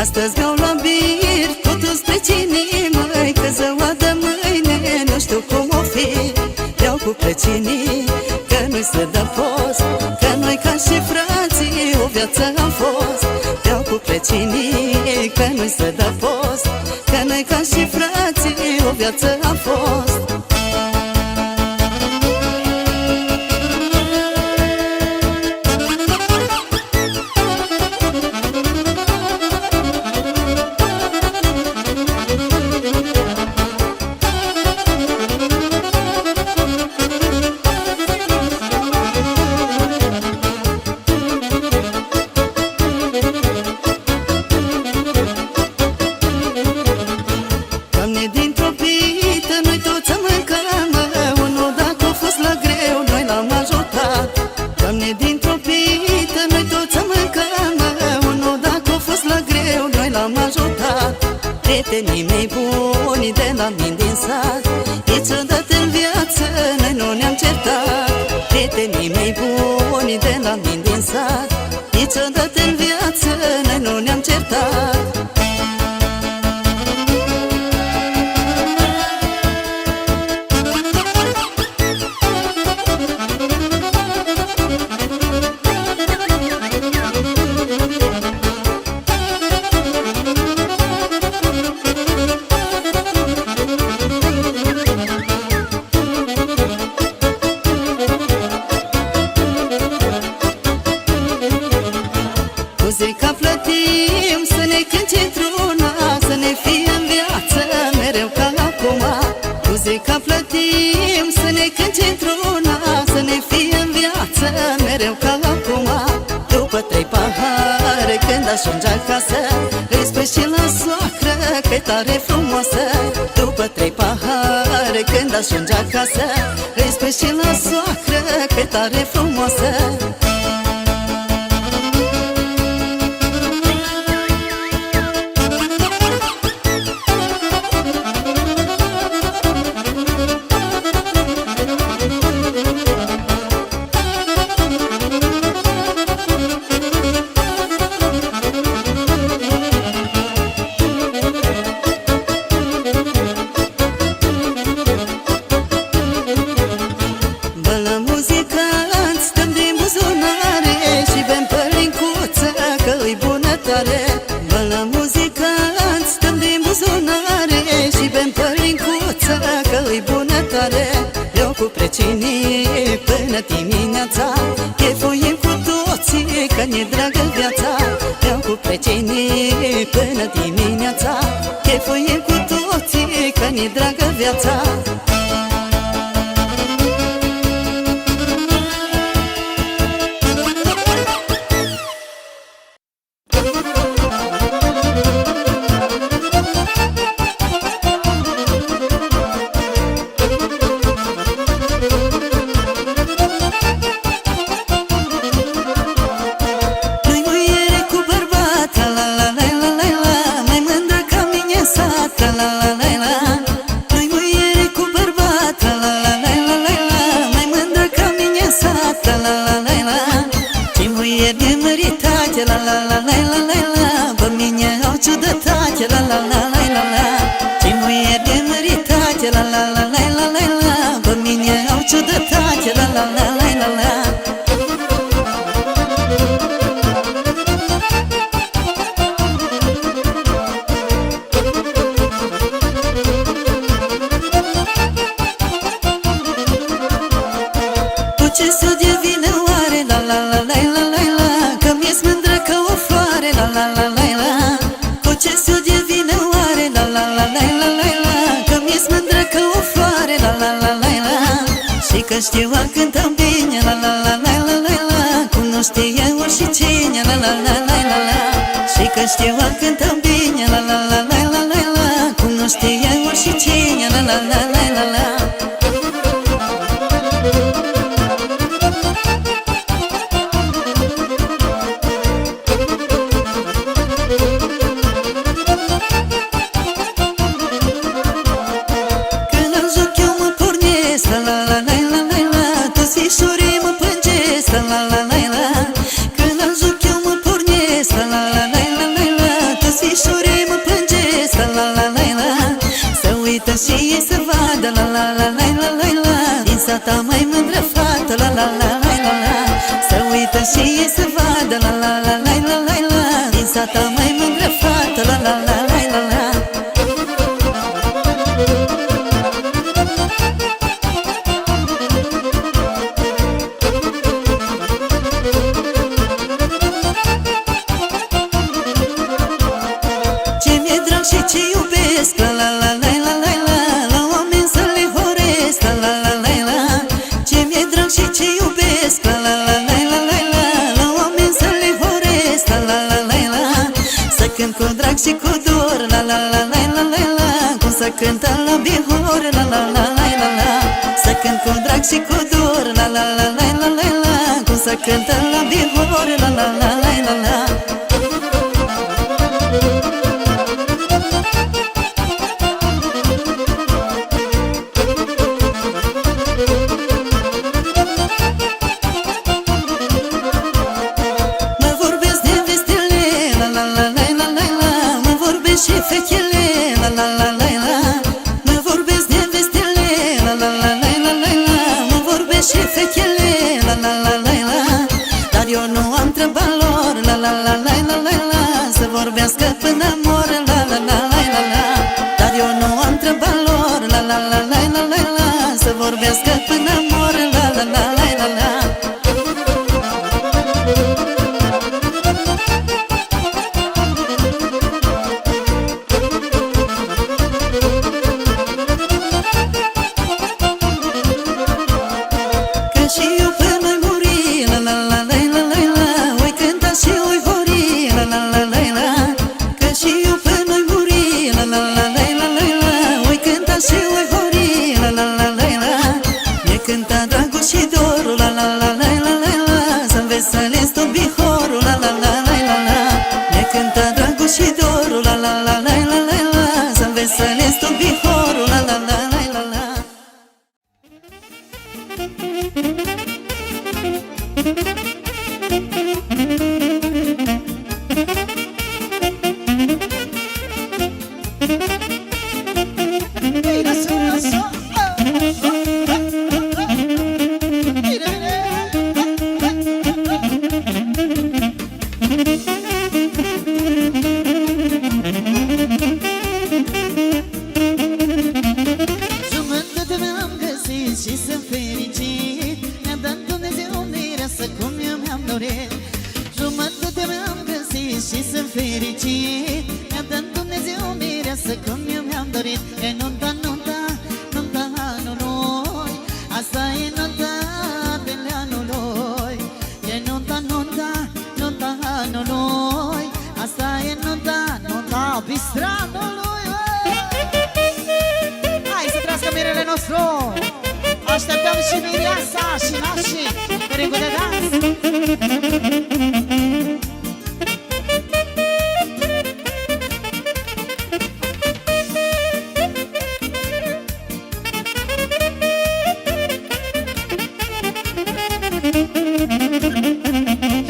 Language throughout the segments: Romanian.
Astăzi mi-au luat bir, totul spre cine, măi, că ziua de mâine nu știu cum o fi. Beau cu plăcinii, că nu-i să dă post, că noi ca și frații o viață am fost. Beau cu plăcinii, că nu-i să dă post, că noi ca și frații o viață am fost. Doamne, dintr-o pită noi toți am mâncat, mă, unul dacă a fost la greu, noi l-am ajutat. Doamne, dintr-o pită noi toți am mâncat, mă, unul dacă a fost la greu, noi l-am ajutat. Prietenii mei buni de la mine din sat, niciodată în viață noi nu ne-am certat. Prietenii mei buni de la mine din sat, niciodată în viață noi nu ne-am certat. Cu zica plătim să ne cânce într-una, să ne fie în viață mereu ca acum. Cu zica plătim să ne cânce într-una, să ne fie în viață mereu ca acum. După 3 pahare când ajungi acasă, îi spui și la soacră că-i tare frumoasă. După 3 pahare când ajungi acasă, îi spui și la soacră că-i tare frumoasă. Bă, la muzicanți stăm din buzunare și bem pălincuță că-i bunătoare. Eu cu precinii până dimineața, chefuim cu toții că ne dragă viața. Eu cu precinii până dimineața, chefuim cu toții că ne dragă viața. Că știu a cânta bine, la la la la la la la, cum nu știe oricine, la la la la la la. Și că știu a cânta bine, la la la la la la la, cum nu știe oricine, la la la la la la. fată și ei să vadă la la la la la la la. Din sata mai mândră fată la la la la la la. Ce mi-e drag și ce iubesc la la la la la la la. La oameni să le horesc la la la la la. Ce mi-e drag și ce iubesc la la la la la la la. La oameni să le horesc la la la la la. Să cânt cu drag și cu dor la la la la la la la. Cum să cântă la Bihor la la la la la la. Să cânt cu drag și cu dor la la la la la la la. Cum să cântă la Bihor la la la la la la. Și fetele, la la la la la. Mă vorbesc de vestele, la la la la la la la. Mă vorbesc și fetele, la la la la la. Dar eu nu am treaba lor, la la la la la la la. Să vorbească până mor, la la la la la la. Dar eu nu am treaba lor, la la la la la la la. Să vorbească până mor, la la la la la la. Cânta dragul și dorul, la la la la la la la. Să-mi veselesc tot Bihorul, la la la la la la. Ne cânta dragul și dorul, la la la la la la la. Să-mi veselesc tot Bihorul, la la la la la la. Și sunt fericit, mi-a dat Dumnezeu mireasă cum eu mi-am dorit. Jumătate mi-am găsit și sunt fericit, mi-a dat Dumnezeu mireasă cum eu mi-am dorit. E nunta, nunta, nunta anului, asta e nunta de anului. E nunta, nunta, nunta anului, asta e nunta, nunta bistranului. Hai să trăiască mirele nostru! Așteptăm și mireasa și nașii pe ringul de dans.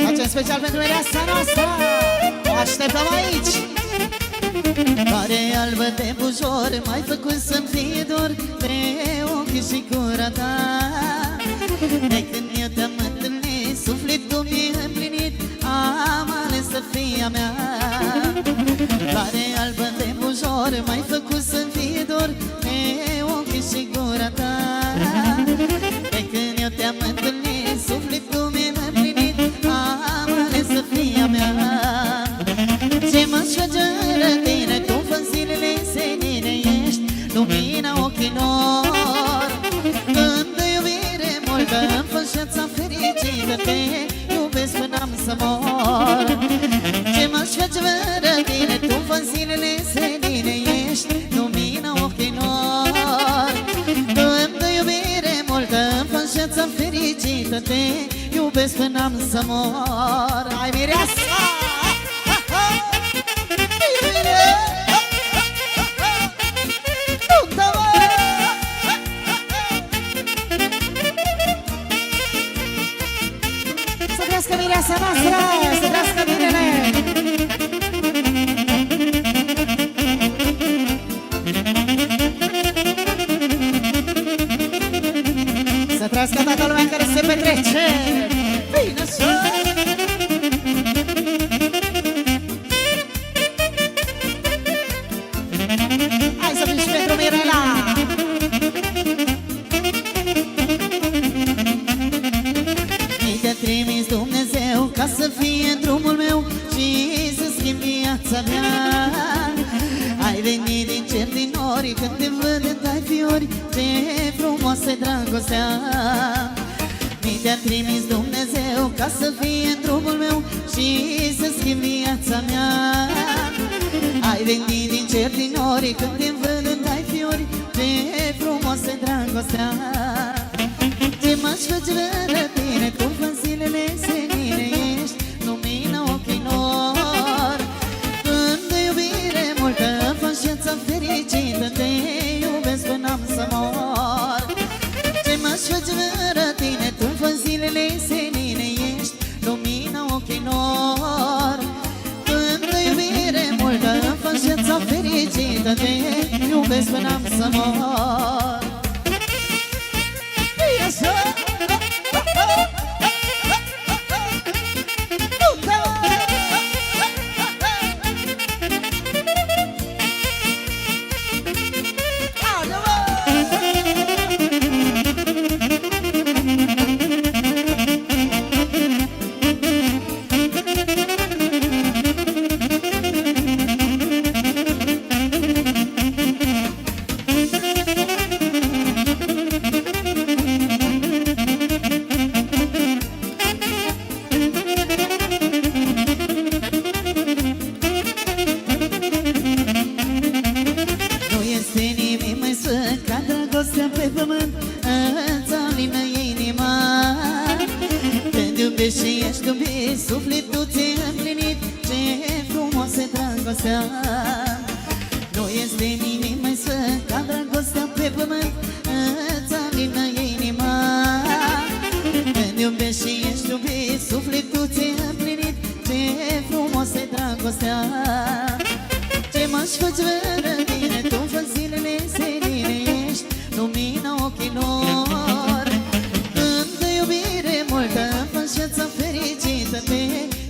Facem special pentru mireasa noastră. O așteptăm aici. Pare albă de bujor, m-ai făcut să-mi fie dor de ochii și gura ta. De când eu te-am întâlnit, sufletul mi-e împlinit, am ales să fie a mea. Pare albă de bujor, m-ai făcut să-mi fie dor de ochii și gura ta. De când eu te-am întâlnit, sufletul mi-e împlinit, am ales să fie a mea. Ce mă șăgără tine, tu în zilele senine ești lumina ochilor. Când de iubire multă îmi fă viața fericită, te iubesc până am să mor. Ce mă șăgără tine, tu în zilele senine ești lumina ochilor. Când de iubire multă îmi fă viața fericită, te iubesc până am să mor. Hai mireasa! Să trească mireasa noastră, să trească binele! Să trească toată lumea care se petrece! Bine să... ca să fie drumul meu și să schimb viața mea. Ai venit din cer din nori, când te văd îmi dai fiori, ce frumoasă-i dragostea. Mi te-a trimis Dumnezeu ca să fie drumul meu și să schimb viața mea. Ai venit din cer din nori, când te văd îmi dai fiori, ce frumoasă-i dragostea. Ce m-aș face fără tine, tu în zilele senine ești lumina ochilor. Când de iubire multă faci viața fericită, te iubesc până am să mor. Ce m-aș face fără tine, tu în zilele senine ești lumina ochilor. Când de iubire multă faci viața fericită, te iubesc până am să mor. Sufletul ți-e împlinit, ce frumoasă dragostea. Nu este nimic mai sfânt ca dragostea pe pământ, îți alină inima. Când iubești și ești iubit, sufletul ți-e împlinit, ce frumoasă dragostea. Ce m-aș face fără tine, tu în zilele senine ești lumina ochilor. Când de iubire multă faci viața fericită, te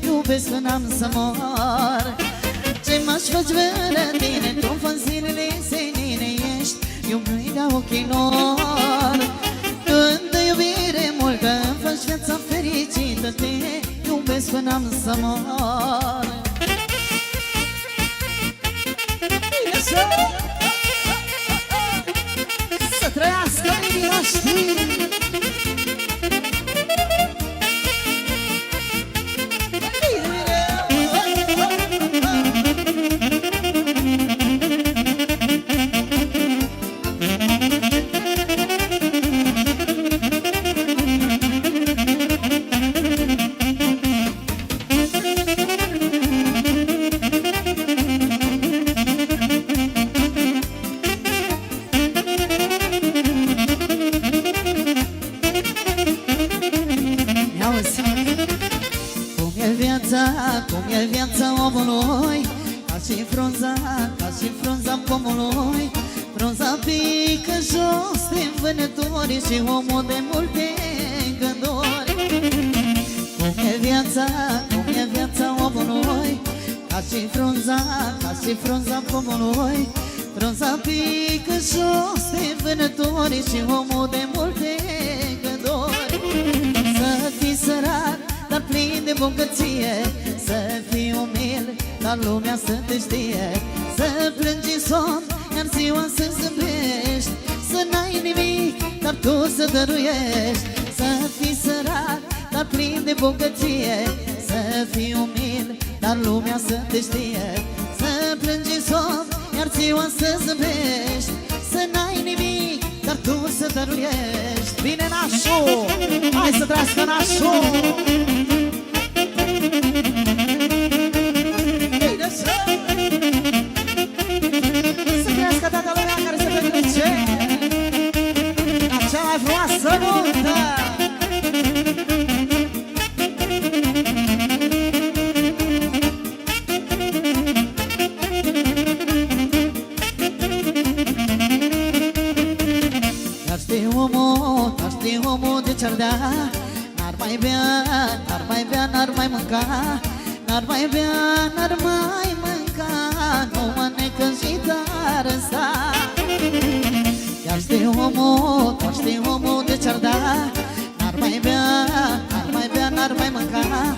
iubesc până am să mor. Ce m-aș face fără tine, tu în zilele senine ești iubirea ochilor. Când de iubire multă faci viața fericită, te iubesc până am să mor. Să trăiască inima știi. Cum e viața omului, ca și frunza pomului. Frunza pică jos de vânători și omul de multe gânduri. Cum e viața omului, ca și frunza pomului. Frunza pică jos de vânători și omul de multe gânduri. Să fii sărac, dar plin de bogăție, să fii umil, dar lumea să te știe. Să plângi în somn, iar ziua să zâmbești. Să n-ai nimic, dar tu să dăruiești. Să fii sărac, dar plin de bogăție, să fii umil, dar lumea să te știe. Să plângi în somn, iar ziua să zâmbești. Să n-ai nimic, dar tu să dăruiești. Bine, nașul! Hai să trăiască nașul! Bine, să crească toată lumea care se petrece la cea mai frumoasă nuntă! Omul de ce-ar dea, n-ar mai bea, n-ar mai bea, n-ar mai mânca, n-ar mai bea, n-ar mai mânca, nu mănâncă și dar sta. Iar știi omul de ce-ar da, n-ar mai bea, n-ar mai bea, n-ar mai mânca,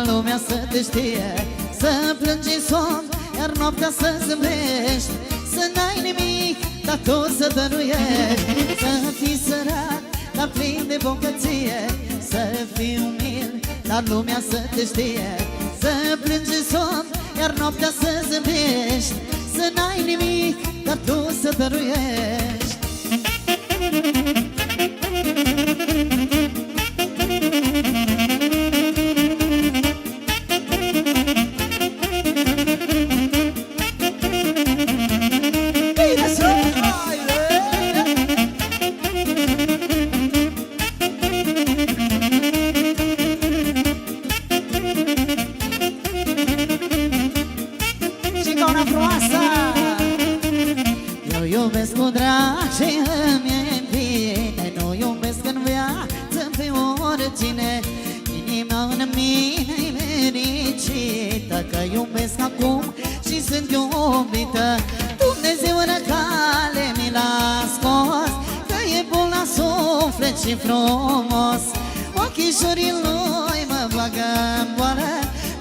lumea să te știe, să plângi în somn, iar noaptea să zâmbești, să n-ai nimic, dar tu să dăruiești. Să fii sărac, dar plin de bogăție, să fii umil, dar lumea să te știe, să plângi în somn, iar noaptea să zâmbești, să n-ai nimic, dar tu să dăruiești. Cu drag și îmi-e bine, nu iubesc în viață pe oricine, inima în mine-i fericită, că iubesc acum și sunt iubită. Dumnezeu în cale mi l-a scos, că e bun la suflet și frumos. Ochișorii lui mă bagă în boală,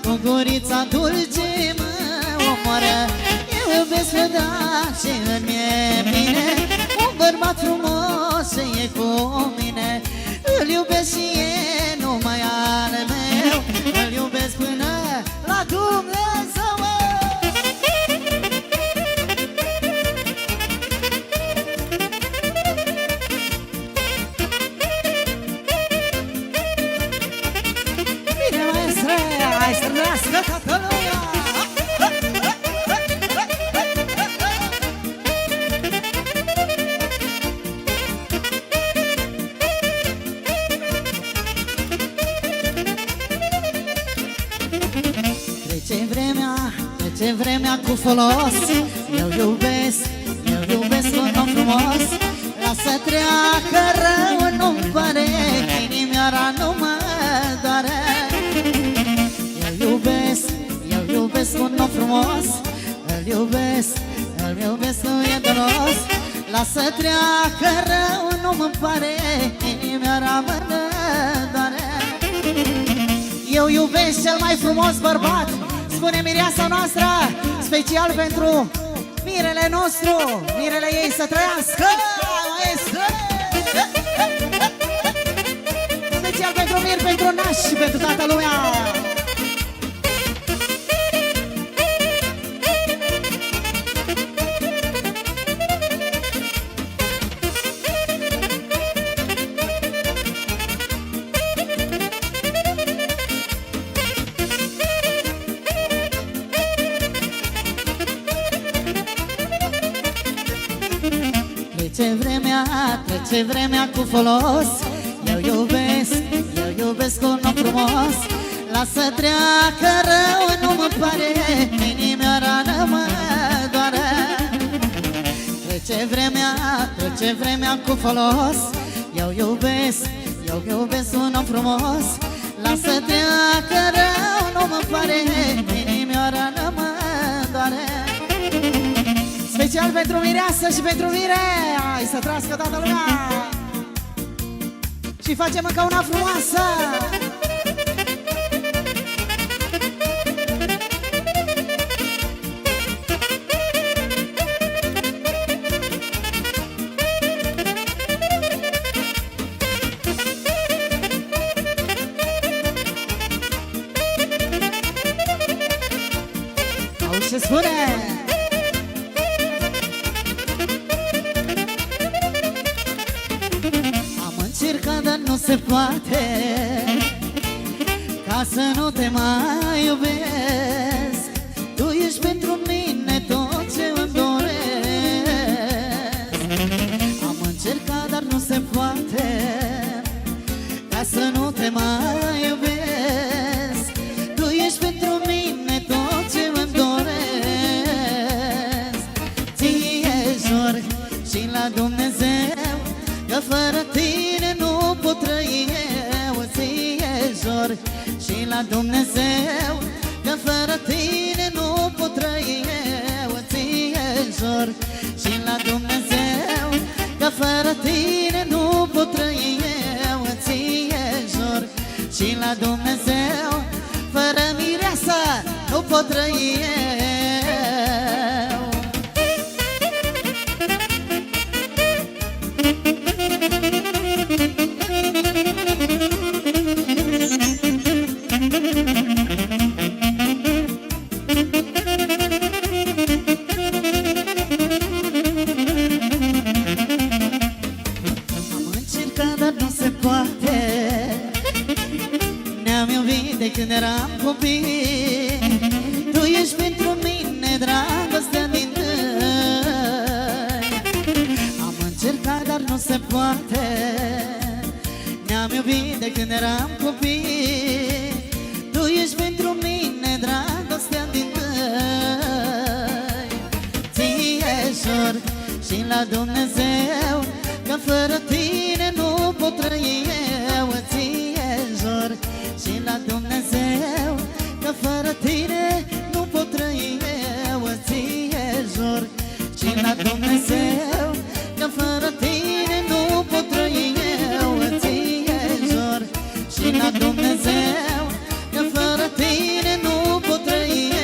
cu gurița dulce mă omoară. Iubesc pe drag și îmi-e bine, un bărbat frumos și e cu mine. Îl iubesc și e numai al meu, îl iubesc până la Dumnezeu. Bine, maestre, hai să rănească toată lumea! Trece vremea cu folos, eu iubesc un om frumos. Lasă treacă rău, nu-mi pare, inimioara nu mă doare. Eu iubesc un om frumos, îl iubesc, nu e doros. Lasă treacă rău, nu-mi pare, inimioara mă doare. Eu iubesc cel mai frumos bărbat, spune mireasa noastră, special pentru mirele nostru, mirele ei să trăiască, special pentru mir, pentru naș și pentru toată lumea. Trece vremea cu folos, eu iubesc un om frumos. Lasă treacă rău, nu-mi pare, inimioara nu mă doare. Trece vremea cu folos, eu iubesc un om frumos. Lasă treacă rău, nu-mi pare, inimioara nu mă doare. Special pentru mireasă și pentru mire, hai să trăiască toată lumea. Și facem încă una frumoasă. Auzi ce spune? Dar nu se poate ca să nu te mai iubesc. Tu ești pentru mine tot ce îmi doresc. Am încercat, dar nu se poate ca să nu te mai iubesc. Tu ești pentru mine tot ce îmi doresc. Ție jur și la Dumnezeu că fără tine nu pot trăi eu. Ție jur și la Dumnezeu că fără tine nu pot trăi eu. Ție jur și la Dumnezeu că fără tine nu pot trăi eu. Ție jur și la Dumnezeu fără pot trăi eu. Când eram copii, tu ești pentru mine dragostea din tăi. Am încercat, dar nu se poate. Ne-am iubit de când eram copii, tu ești pentru mine dragostea din tăi. Ție jur și la Dumnezeu că fără tine nu pot trăi eu. Ție jur și la Dumnezeu că fără tine nu pot trăi eu. Ție jur și la Dumnezeu că fără tine nu pot trăi eu. Ție jur și la Dumnezeu că fără tine nu pot trăi eu.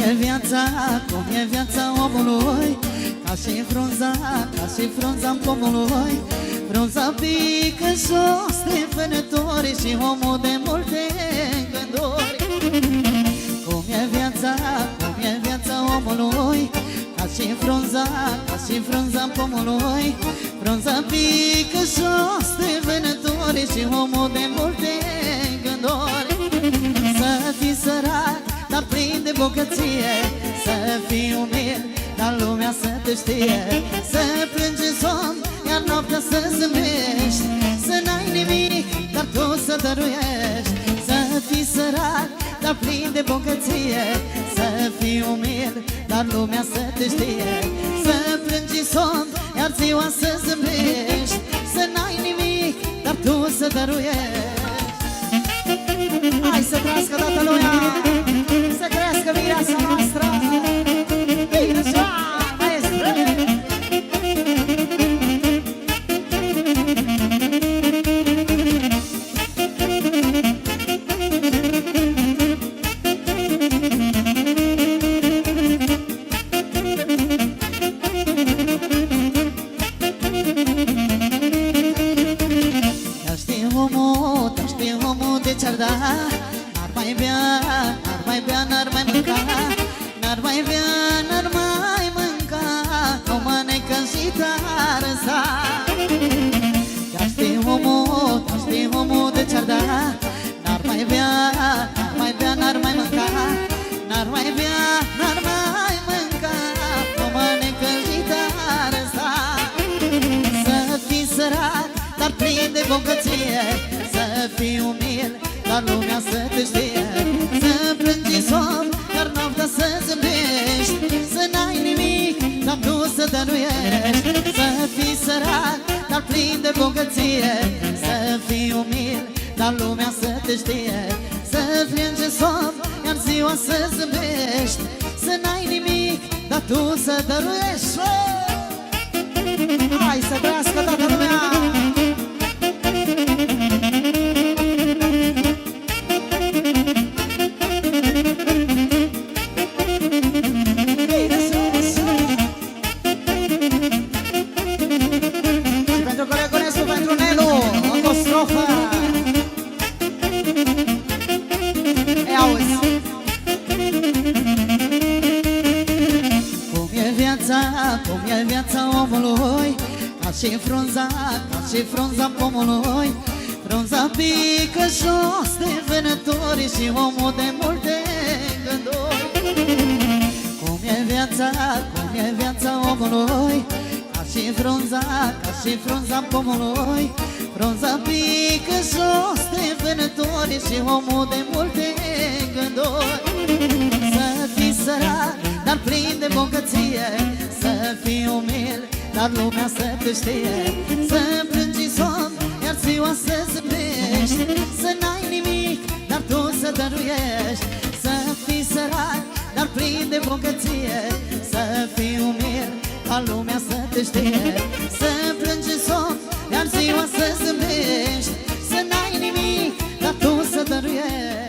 cum e viața omului, ca și frunza pomului. Frunza pică jos de vânători și omul de multe gânduri. Cum e viața omului, ca și frunza pomului. Frunza pică jos de vânători și omul de multe gânduri. Să fii sărac, dar plin de bogăție, să fii umil, dar lumea să te știe. Să plângi în somn, iar noaptea să zâmbești. Să n-ai nimic, dar tu să dăruiești. Să fii sărac, dar plin de bogăție, să fii umil, dar lumea să te știe. Să plângi în somn, iar ziua să zâmbești. Să n-ai nimic, dar tu să dăruiești. Hai să trăiască toată lumea, să crească viața noastră. Bine așa, maestru! N-ar mai bea, n-ar mai mânca, n-ar mai bea, n-ar mai mânca, o mănecă și tarăsa. Dar știi omul de ce-ar da, n-ar mai bea, n-ar mai mânca, n-ar mai bea, n-ar mai mânca, o mănecă și tarăsa. Să fii sărac, dar plin de bogăție, să fii umil, dar lumea să te știe. Să plângi în somn, iar noaptea să zâmbești. Să n-ai nimic, dar tu să dăruiești. Să fii sărac, dar plin de bogăție, să fii umil, dar lumea să te știe. Să plângi în somn, iar ziua să zâmbești. Să n-ai nimic, dar tu să dăruiești. Hai să trăiască toată lumea! Și frunza pomului. Frunza pică jos de vânători și omul de multe gânduri. Cum e viața omului, ca și frunza pomului. Frunza pică jos de vânători și omul de multe gânduri. Să fii sărac, dar plin de bogăție, să fii umil, dar lumea să te știe. Să plângi în somn, iar ziua să zâmbești. Să n-ai nimic, dar tu să dăruiești. Să fii sărac, dar plin de bogăție, să fii umil, dar lumea să te știe. Să plângi în somn, iar ziua să zâmbești. Să n-ai nimic, dar tu să dăruiești.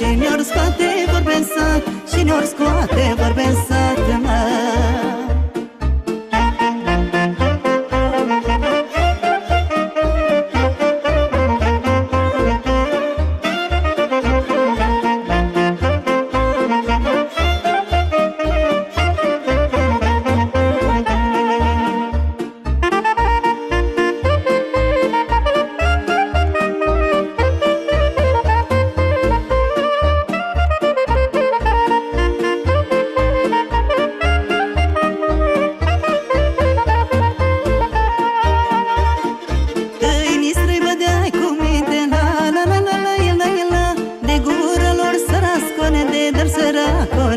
Și ne-or scoate vorbe în sat, și ne-or scoate vorbe în sat, mă.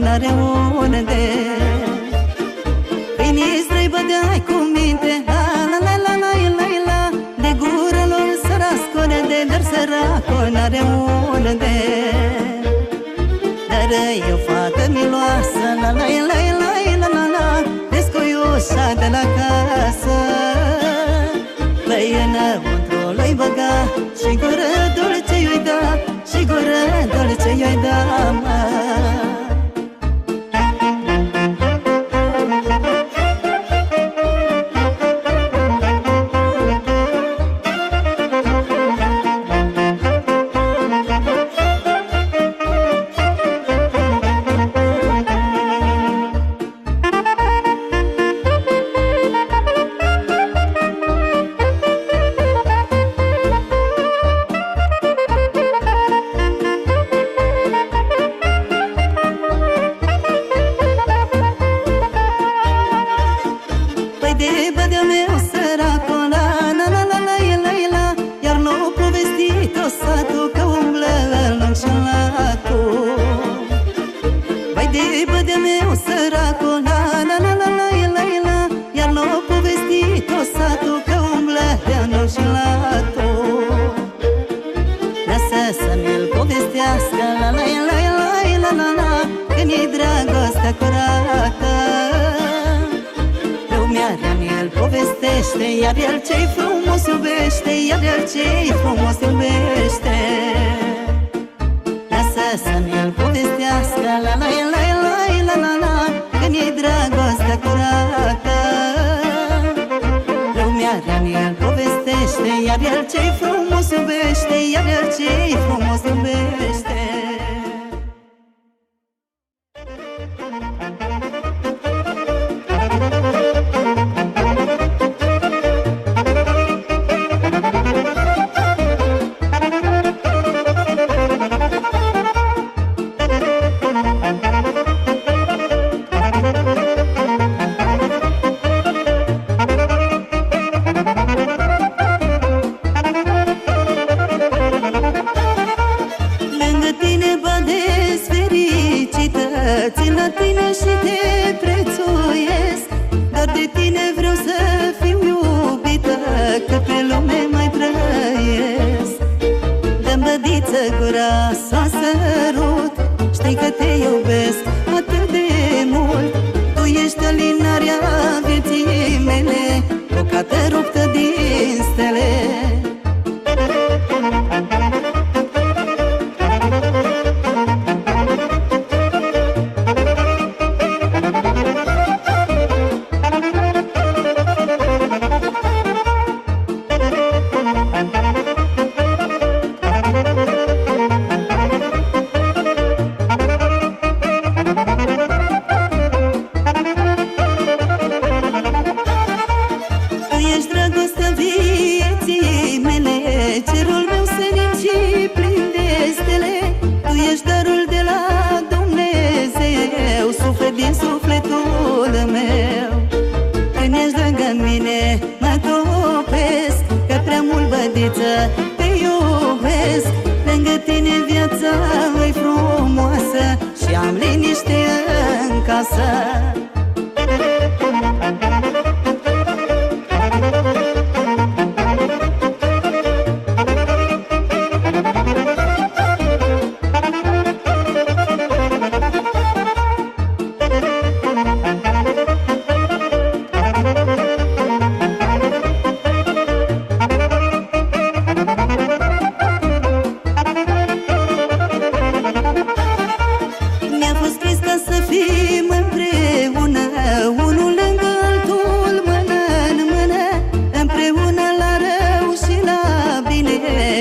N-are unde Câinii străi bădeai cu minte, la la la la la la la. De gură lor să rascone, dar săracul n-are unde. Dar e o fată miloasă, la la la la la la la. Descuiușa de la casă, lăi înăuntru lăi băga, și gură dulce i-o da, și gură dulce i-o da, mă. De bădea meu săracul, la la la la la la la. Iar n-o povestit-o satul, că umblă lung și latul. Vai de bădea meu săracul, la la la la la la la. Iar n-o povestit-o satul, că umblă lung și latul. Lasă să mi-l povestească, la la la la la la la. Când-i dragostea curată, el povestește, iar el ce-i frumos iubește, iar el ce-i frumos iubește. Lasă să mi-l povestească, la la la la la la la. Când-i dragostea curată, lumea rea el povestește, iar el ce-i frumos iubește, iar el ce-i frumos iubește. Țin la tine și te prețuiesc, dar de tine vreau să fiu iubită, că pe lume mai trăiesc. Dă-mi bădiță gura să sărut, știi că te iubesc atât de mult. Tu ești alinarea vieții mele, bucată ruptă din stele. Cerul meu senin și plin de stele, tu ești darul de la Dumnezeu, suflet din sufletul meu. Când ești lângă mine mă topesc, că prea mult bădiță te iubesc. Lângă tine viața e frumoasă și am liniște în casă. fim împreună, unul lângă altul, mână în mână, împreună la rău și la bine,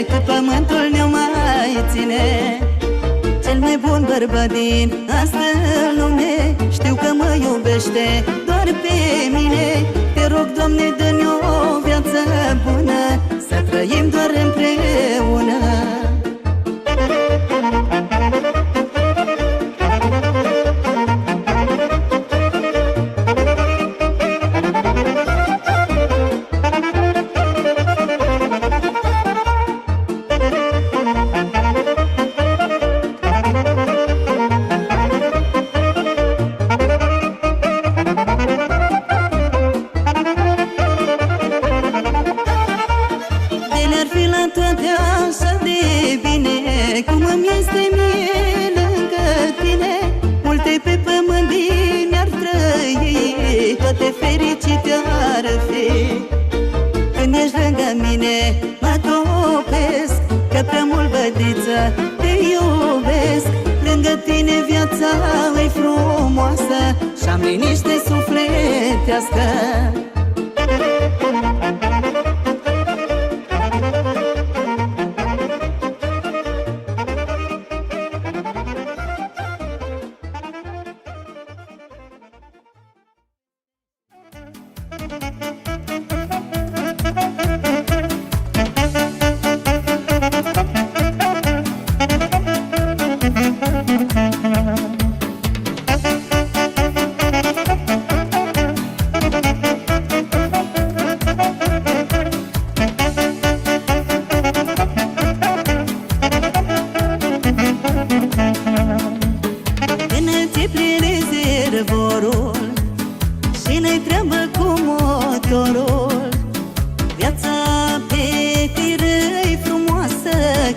cât pământul ne mai ține. Cel mai bun bărbat din astă lume, știu că mă iubește doar pe mine. Te rog, Doamne, dă-ne o viață bună, să trăim doar împreună. Cum îmi este mie lângă tine, multe pe pământ bine ar trăi, toate fericite ar fi. Când ești lângă mine mă topesc, că prea mult, bădiță, te iubesc. Lângă tine viața e frumoasă și-am liniște sufletească.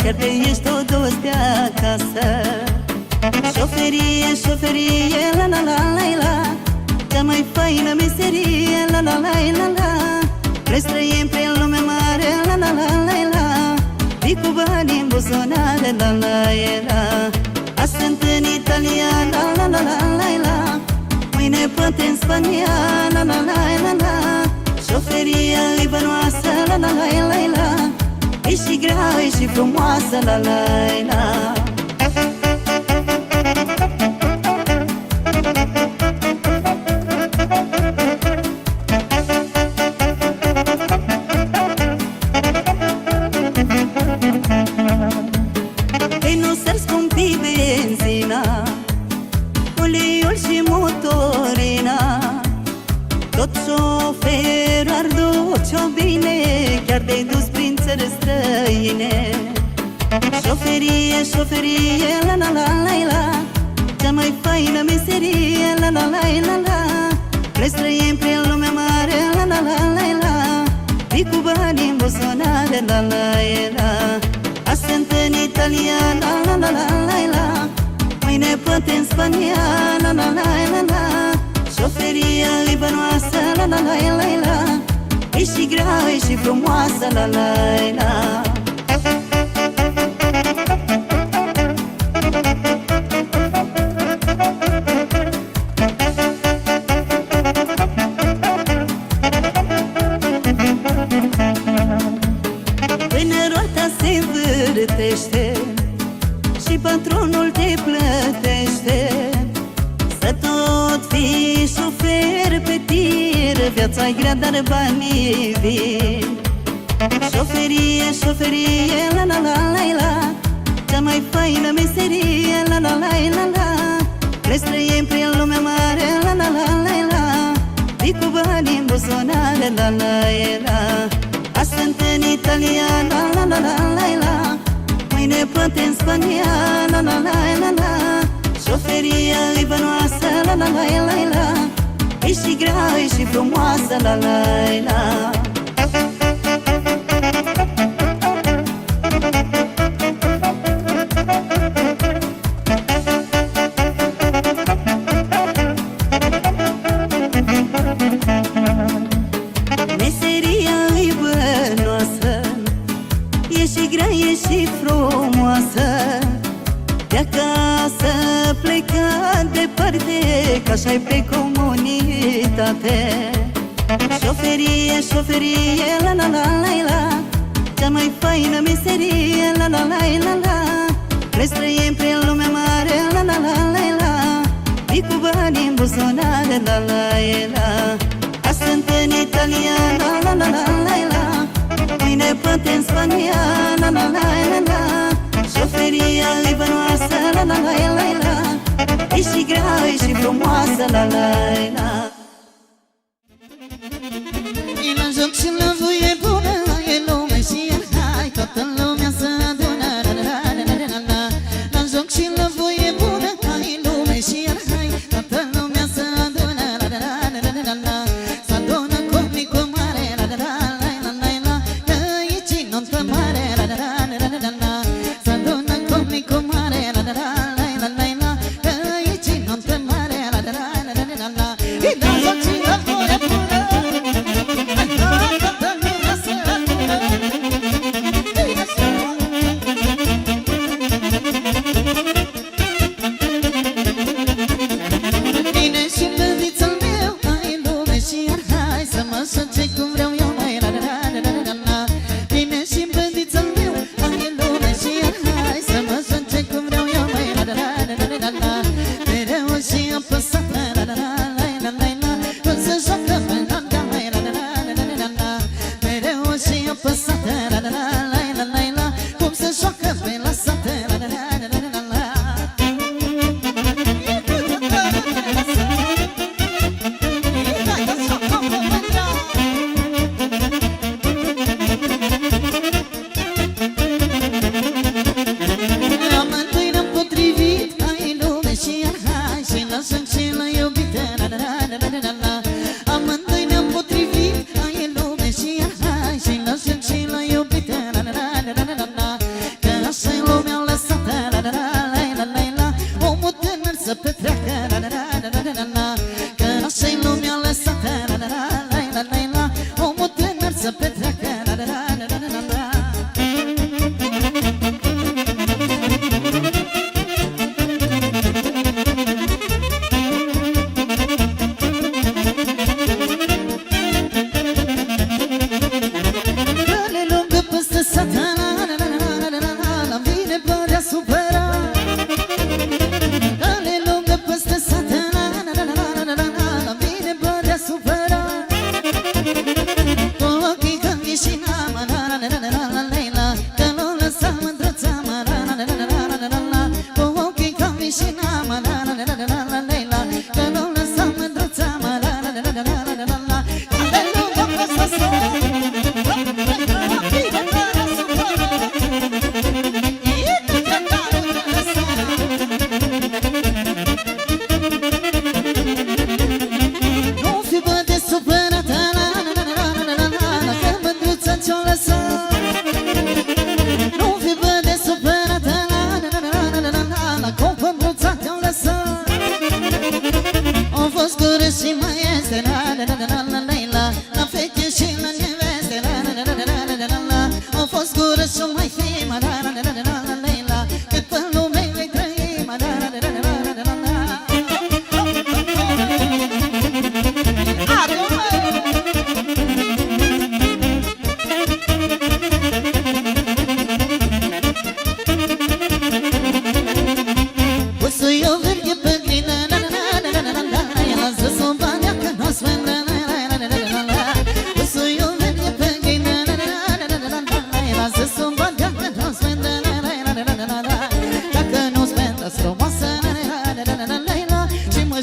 Chiar te ești tot dus de acasă. Șoferie, șoferie, la la la la la, cea mai faină meserie, la la la la la. Vrei să trăim prin lume mare, la la la la la, vii cu bani în buzunare, la la la. Azi sunt în Italia, la la la la la la, mâine poate în Spania, la la la la la. Șoferia e bănoasă, la la la la la, e și grea, e și frumoasă, la la la. Ei, nu s-ar scumpi benzina, uleiul și motorina, tot șoferul ar duce-o bine, chiar te-ai dus prin țări străine. Șoferie, șoferie, la la la la la, cea mai faină meserie, la la la la la. Vrei să trăim prin lume mare, la la la la la, vii cu bani în buzunare, la la la. Azi sunt în Italia, la la la la la la, mâine poate în Spania, la la la la la. Șoferia e bănoasă, la la la la la, e și grea, e și frumoasă, la la la. Până roata se vârtește și patronul te plătește, să tot fii șofer pe tir, viața-i grea, dar banii vin. Șoferie, șoferie, la la la la la, cea mai faină meserie, la la la la la. Vrei să trăim prin lume mare, la la la la la, vii cu bani în buzunare, la la la. Azi sunt în Italia, la la la la la la, mâine poate în Spania, la la la la la. Șoferia e bănoasă, la la la la la, e și grea, e și frumoasă, la la la. Meseria e bănoasă, e și grea, e și frumoasă. De acasă plecat de departe, că așa-i pe comunitate. Șoferie, șoferie, la la la la la, cea mai faină meserie, la la la la la. Vrei să trăim prin lumea mare, la la la la la, vii cu bani în buzunare, la la la. Azi sunt în Italia, la la la la la la, mâine poate în Spania, la la la la la. Șoferia e bănoasă, la la la la la, e și grea, e și frumoasă, la la la. E la joc și la voie bună, e lume și e hai, toată lumea să adună, la joc și la voie bună, e lume și e hai, toată lumea să adună, să adună coplicul mare, că aici nuntă mare, să adună coplicul mare, că aici nuntă mare, e la joc și la voie bună.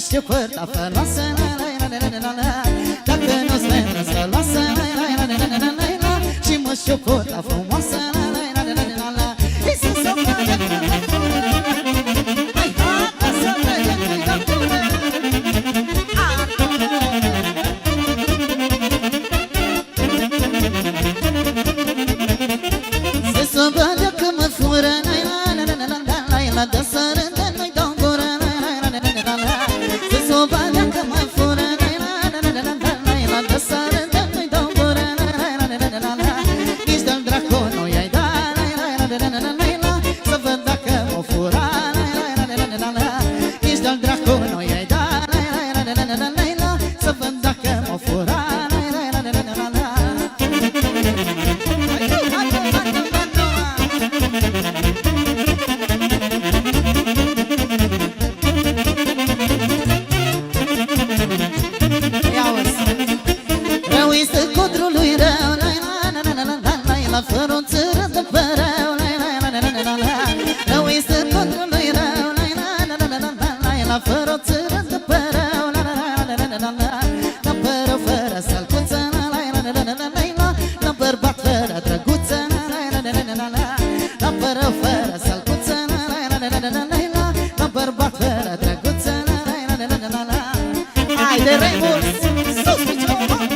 știu părta făloasă, dacă nu-ți vede săloasă, și mă știu părta frumoasă, și să se facă hai, gata să vedem noi de bună. Se sobădea că mă fură, dă sărândă noi dau gură, se sobădea că mă fură, dă sărândă noi dau gură, nici de-al dracu nu i-ai da, cu noi ai da la să văd dacă m-o fura Rău este codrului rău la fără o țără de părău Rău este codrului rău la fără o țără de părău La părău fără salcuță La bărbat fără drăguță La părău fără salcuță La bărbat fără drăguță Haide, Remus! Sus, piciorul!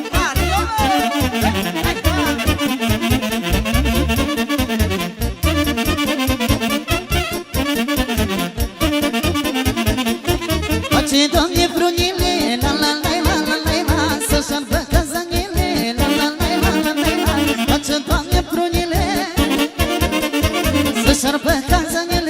Face, Doamne, prunile, la la la la la la la Să șarbă cazanile, la la la la la la la Face, Doamne, prunile, să șarbă cazanile